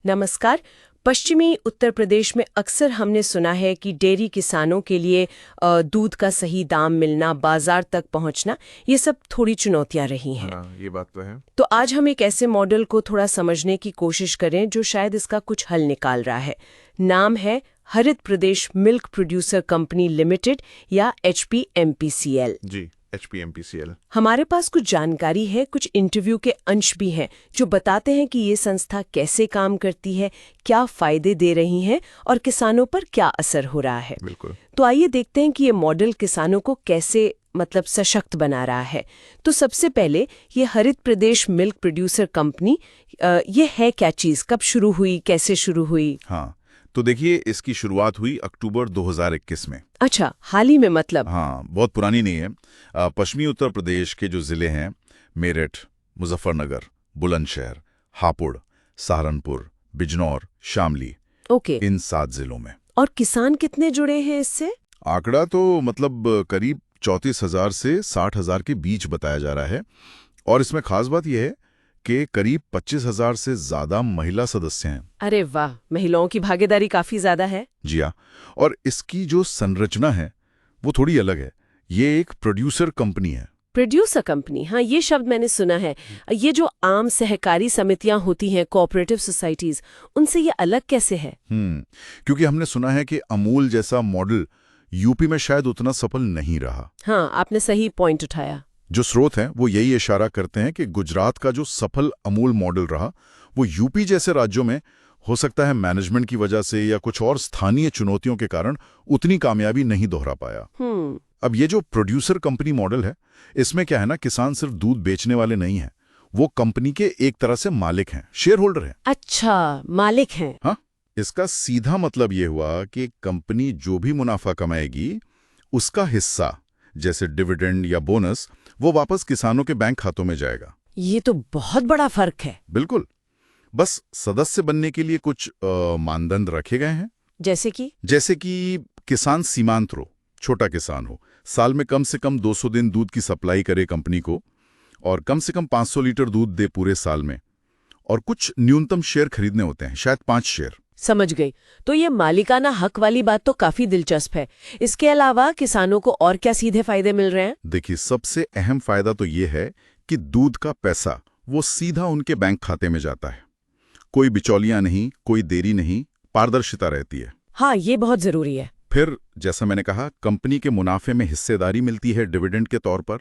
नमस्कार। पश्चिमी उत्तर प्रदेश में अक्सर हमने सुना है कि डेयरी किसानों के लिए दूध का सही दाम मिलना, बाजार तक पहुंचना, ये सब थोड़ी चुनौतियां रही हैं। हाँ, ये बात तो है। तो आज हम एक ऐसे मॉडल को थोड़ा समझने की कोशिश करें जो शायद इसका कुछ हल निकाल रहा है। नाम है हरित प्रदेश मिल्क प्रोड्यूसर कंपनी लिमिटेड या HPMPCL। जी, HPMPCL। हमारे पास कुछ जानकारी है, कुछ इंटरव्यू के अंश भी हैं जो बताते हैं कि ये संस्था कैसे काम करती है, क्या फायदे दे रही है और किसानों पर क्या असर हो रहा है। बिल्कुल। तो आइए देखते हैं कि ये मॉडल किसानों को कैसे सशक्त बना रहा है। तो सबसे पहले ये हरित प्रदेश मिल्क प्रोड्यूसर कंपनी, ये है क्या चीज़, कब शुरू हुई, कैसे शुरू हुई? हाँ, तो देखिए, इसकी शुरुआत हुई अक्टूबर 2021 में। अच्छा, हाल ही में मतलब? हाँ, बहुत पुरानी नहीं है। पश्चिमी उत्तर प्रदेश के जो जिले हैं, मेरठ, मुजफ्फरनगर, बुलंदशहर, हापुड़, सहारनपुर, बिजनौर, शामली, ओके। इन 7 जिलों में। और किसान कितने जुड़े हैं इससे? आंकड़ा तो मतलब करीब 34,000 से 60,000 के बीच बताया जा रहा है। और इसमें खास बात यह है कि करीब 25,000 से ज्यादा महिला सदस्य हैं। अरे वाह, महिलाओं की भागीदारी काफी ज्यादा है। जी हाँ, और इसकी जो संरचना है वो थोड़ी अलग है। ये एक प्रोड्यूसर कंपनी है। प्रोड्यूसर कंपनी, हाँ, ये शब्द मैंने सुना है। ये जो आम सहकारी समितियां होती हैं, कोऑपरेटिव सोसाइटीज, उनसे ये अलग कैसे है? क्योंकि हमने सुना है कि अमूल जैसा मॉडल यूपी में शायद उतना सफल नहीं रहा। हाँ, आपने सही पॉइंट उठाया। जो स्रोत हैं वो यही इशारा करते हैं कि गुजरात का जो सफल अमूल मॉडल रहा वो यूपी जैसे राज्यों में हो सकता है मैनेजमेंट की वजह से या कुछ और स्थानीय चुनौतियों के कारण उतनी कामयाबी नहीं दोहरा पाया। अब ये जो प्रोड्यूसर कंपनी मॉडल है, इसमें क्या है ना, किसान सिर्फ दूध बेचने वाले नहीं हैं, वो कंपनी के एक तरह से मालिक हैं, शेयर होल्डर हैं। अच्छा, मालिक हैं। हाँ, इसका सीधा मतलब ये हुआ कि कंपनी जो भी मुनाफा कमाएगी उसका हिस्सा, जैसे डिविडेंड या बोनस, वो वापस किसानों के बैंक खातों में जाएगा। ये तो बहुत बड़ा फर्क है। बिल्कुल। बस सदस्य बनने के लिए कुछ मानदंड रखे गए हैं। जैसे कि किसान सीमांत हो, छोटा किसान हो, साल में कम से कम 200 दिन दूध की सप्लाई करे कंपनी को, और कम से कम 500 लीटर दूध दे पूरे साल में, और कुछ न्यूनतम शेयर खरीदने होते हैं, शायद 5 शेयर। समझ गई। तो ये मालिकाना हक वाली बात तो काफी दिलचस्प है। इसके अलावा किसानों को और क्या सीधे फायदे मिल रहे हैं? देखिए, सबसे अहम फायदा तो ये है कि दूध का पैसा वो सीधा उनके बैंक खाते में जाता है। कोई बिचौलियां नहीं, कोई देरी नहीं, पारदर्शिता रहती है। हाँ, ये बहुत जरूरी है। फिर जैसा मैंने कहा, कंपनी के मुनाफे में हिस्सेदारी मिलती है डिविडेंड के तौर पर,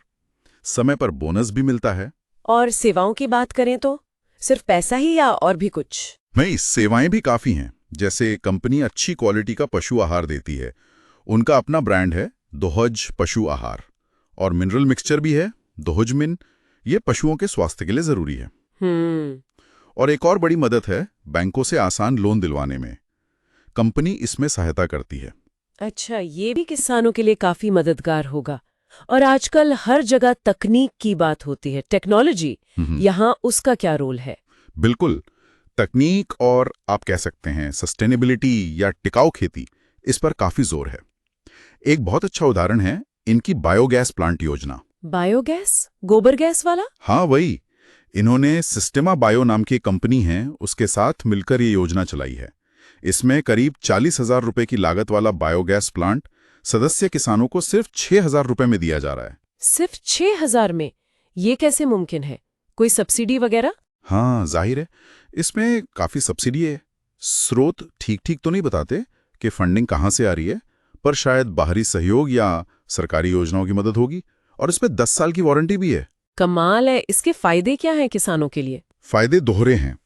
समय पर बोनस भी मिलता है। और सेवाओं की बात करें तो सिर्फ पैसा ही या और भी कुछ? नहीं, सेवाएं भी काफी हैं। जैसे कंपनी अच्छी क्वालिटी का पशु आहार देती है, उनका अपना ब्रांड है दोहज पशु आहार, और मिनरल मिक्सचर भी है दोहजमिन, ये पशुओं के स्वास्थ्य के लिए जरूरी है। और एक और बड़ी मदद है बैंकों से आसान लोन दिलवाने में, कंपनी इसमें सहायता करती है। अच्छा, ये भी किसानों के लिए काफी मददगार होगा। और आजकल हर जगह तकनीक की बात होती है, टेक्नोलॉजी, यहाँ उसका क्या रोल है? बिल्कुल, तकनीक और आप कह सकते हैं सस्टेनेबिलिटी या टिकाऊ खेती, इस पर काफी जोर है। एक बहुत अच्छा उदाहरण है इनकी बायोगैस प्लांट योजना। बायोगैस? गोबर गैस वाला? हाँ, वही। इन्होंने सिस्टेमा बायो नाम की कंपनी है, उसके साथ मिलकर ये योजना चलाई है। इसमें करीब 40,000 रुपए की लागत वाला बायोगैस प्लांट सदस्य किसानों को सिर्फ 6,000 रुपए में दिया जा रहा है। सिर्फ 6,000 में? ये कैसे मुमकिन है? कोई सब्सिडी वगैरह? हाँ, जाहिर है इसमें काफी सब्सिडी है। स्रोत ठीक तो नहीं बताते कि फंडिंग कहाँ से आ रही है, पर शायद बाहरी सहयोग या सरकारी योजनाओं की मदद होगी। और इसमें 10 साल की वारंटी भी है। कमाल है। इसके फायदे क्या हैं किसानों के लिए? फायदे दोहरे हैं।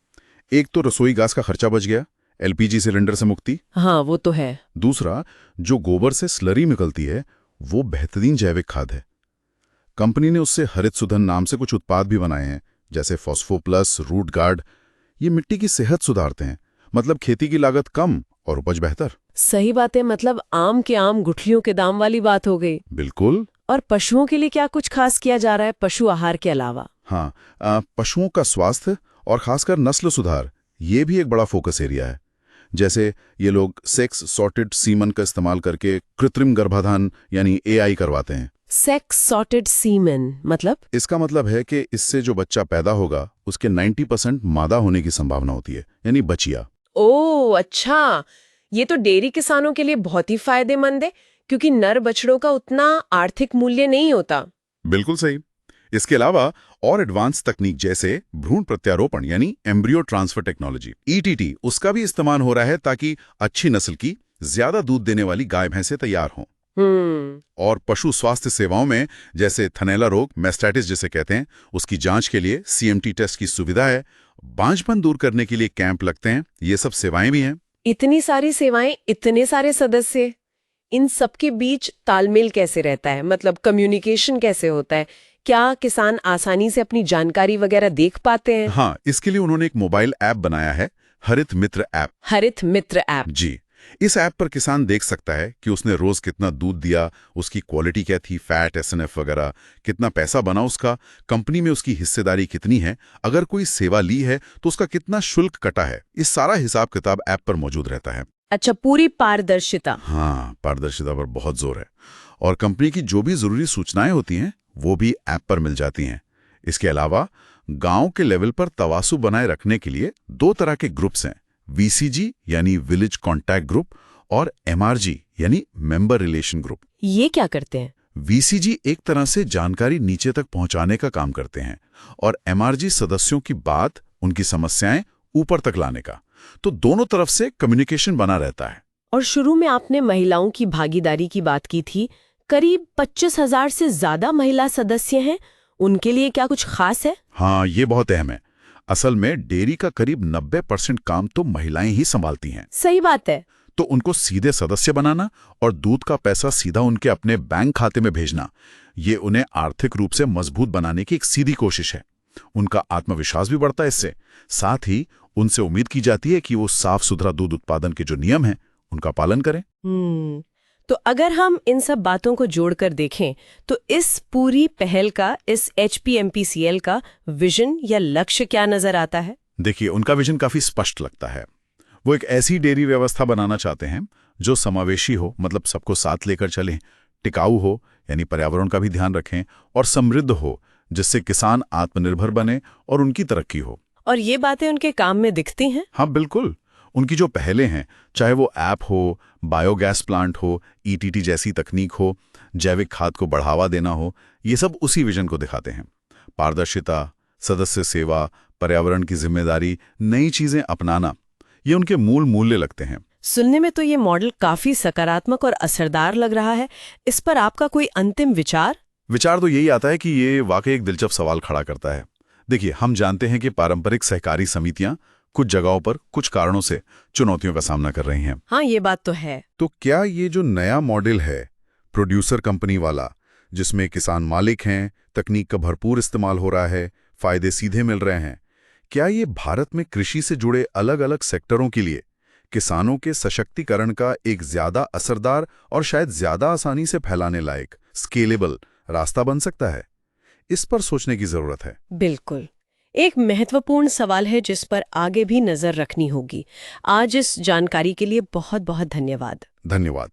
एक तो रसोई गैस का खर्चा बच गया, LPG सिलेंडर से मुक्ति। हाँ, वो तो है। दूसरा, जो गोबर से स्लरी निकलती है वो बेहतरीन जैविक खाद है। कंपनी ने उससे हरित सुधन नाम से कुछ उत्पाद भी बनाए हैं, जैसे फॉस्फो प्लस, रूट गार्ड। ये मिट्टी की सेहत सुधारते हैं, मतलब खेती की लागत कम और उपज बेहतर। सही बात है। मतलब आम के आम गुठलियों के दाम वाली बात हो गई। बिल्कुल। और पशुओं के लिए क्या कुछ खास किया जा रहा है पशु आहार के अलावा? हाँ, पशुओं का स्वास्थ्य और खासकर नस्ल सुधार, ये भी एक बड़ा फोकस एरिया है। जैसे ये लोग सेक्स सॉर्टेड सीमन का इस्तेमाल करके कृत्रिम गर्भाधान यानी AI करवाते हैं। सेक्स सॉर्टेड सीमेन मतलब? इसका मतलब है कि इससे जो बच्चा पैदा होगा उसके 90% मादा होने की संभावना होती है, यानी बचिया। ओह अच्छा, ये तो डेयरी किसानों के लिए बहुत ही फायदेमंद है, क्योंकि नर बछड़ों का उतना आर्थिक मूल्य नहीं होता। बिल्कुल सही। इसके अलावा और एडवांस तकनीक जैसे भ्रूण प्रत्यारोपण यानी एम्ब्रियो ट्रांसफर टेक्नोलॉजी ETT, उसका भी इस्तेमाल हो रहा है ताकि अच्छी नस्ल की ज्यादा दूध देने वाली गाय भैंसें तैयार हों। और पशु स्वास्थ्य सेवाओं में जैसे थनैला रोग, मैस्टाइटिस जिसे कहते हैं, उसकी जांच के लिए CMT टेस्ट की सुविधा है। बांझपन दूर करने के लिए कैंप लगते हैं। ये सब सेवाएं भी हैं। इतनी सारी सेवाएं, इतने सारे सदस्य, इन सबके बीच तालमेल कैसे रहता है? मतलब कम्युनिकेशन कैसे होता है? क्या किसान आसानी से अपनी जानकारी वगैरह देख पाते हैं? हाँ, इसके लिए उन्होंने एक मोबाइल ऐप बनाया है, हरित मित्र ऐप। हरित मित्र ऐप? जी। इस ऐप पर किसान देख सकता है कि उसने रोज कितना दूध दिया, उसकी क्वालिटी क्या थी, फैट, SNF वगैरह, कितना पैसा बना उसका, कंपनी में उसकी हिस्सेदारी कितनी है, अगर कोई सेवा ली है तो उसका कितना शुल्क कटा है। इस सारा हिसाब किताब ऐप पर मौजूद रहता है। अच्छा, पूरी पारदर्शिता। हाँ, पारदर्शिता पर बहुत जोर है। और कंपनी की जो भी जरूरी सूचनाएं होती हैं वो भी ऐप पर मिल जाती हैं। इसके अलावा गांव के लेवल पर तवासु बनाए रखने के लिए 2 तरह के ग्रुप्स हैं, VCG यानी विलेज कॉन्टैक्ट ग्रुप और MRG यानी मेंबर रिलेशन ग्रुप। ये क्या करते हैं? VCG एक तरह से जानकारी नीचे तक पहुंचाने का काम करते हैं और MRG सदस्यों की बात, उनकी समस्याएं ऊपर तक लाने का। तो दोनों तरफ से कम्युनिकेशन बना रहता है। और शुरू में आपने महिलाओं की भागीदारी की बात की थी, करीब 25,000 से ज्यादा महिला सदस्य हैं, उनके लिए क्या कुछ खास है? हाँ, ये बहुत अहम है। असल में डेयरी का करीब 90% काम तो महिलाएं ही संभालती हैं। सही बात है। तो उनको सीधे सदस्य बनाना और दूध का पैसा सीधा उनके अपने बैंक खाते में भेजना, ये उन्हें आर्थिक रूप से मजबूत बनाने की एक सीधी कोशिश है। उनका आत्मविश्वास भी बढ़ता है इससे। साथ ही उनसे उम्मीद की जाती है कि वो साफ सुथरा दूध उत्पादन के जो नियम हैं उनका पालन करें। तो अगर हम इन सब बातों को जोड़कर देखें तो इस पूरी पहल का, इस HPMPCL का विजन या लक्ष्य क्या नजर आता है? देखिए, उनका विजन काफी स्पष्ट लगता है। वो एक ऐसी डेयरी व्यवस्था बनाना चाहते हैं जो समावेशी हो, मतलब सबको साथ लेकर चलें, टिकाऊ हो यानी पर्यावरण का भी ध्यान रखें, और समृद्ध हो जिससे किसान आत्मनिर्भर बने और उनकी तरक्की हो। और ये बातें उनके काम में दिखती हैं? हाँ बिल्कुल। उनकी जो पहले हैं, चाहे वो ऐप हो, बायोगैस प्लांट हो, ETT जैसी तकनीक हो, जैविक खाद को बढ़ावा देना हो, ये सब उसी विजन को दिखाते हैं। पारदर्शिता, सदस्य सेवा, पर्यावरण की जिम्मेदारी, नई चीजें अपनाना, ये उनके मूल मूल्य लगते हैं। सुनने में तो ये मॉडल काफी सकारात्मक और असरदार लग रहा है। इस पर आपका कोई अंतिम विचार? विचार तो यही आता है कि ये वाकई एक दिलचस्प सवाल खड़ा करता है। देखिए, हम जानते हैं कि पारंपरिक सहकारी समितियां कुछ जगहों पर कुछ कारणों से चुनौतियों का सामना कर रही हैं। हाँ, ये बात तो है। तो क्या ये जो नया मॉडल है, प्रोड्यूसर कंपनी वाला, जिसमें किसान मालिक हैं, तकनीक का भरपूर इस्तेमाल हो रहा है, फायदे सीधे मिल रहे हैं, क्या ये भारत में कृषि से जुड़े अलग-अलग सेक्टरों के लिए किसानों के सशक्तिकरण का एक ज्यादा असरदार और शायद ज्यादा आसानी से फैलाने लायक, स्केलेबल रास्ता बन सकता है? इस पर सोचने की जरूरत है। बिल्कुल, एक महत्वपूर्ण सवाल है जिस पर आगे भी नजर रखनी होगी। आज इस जानकारी के लिए बहुत बहुत धन्यवाद। धन्यवाद।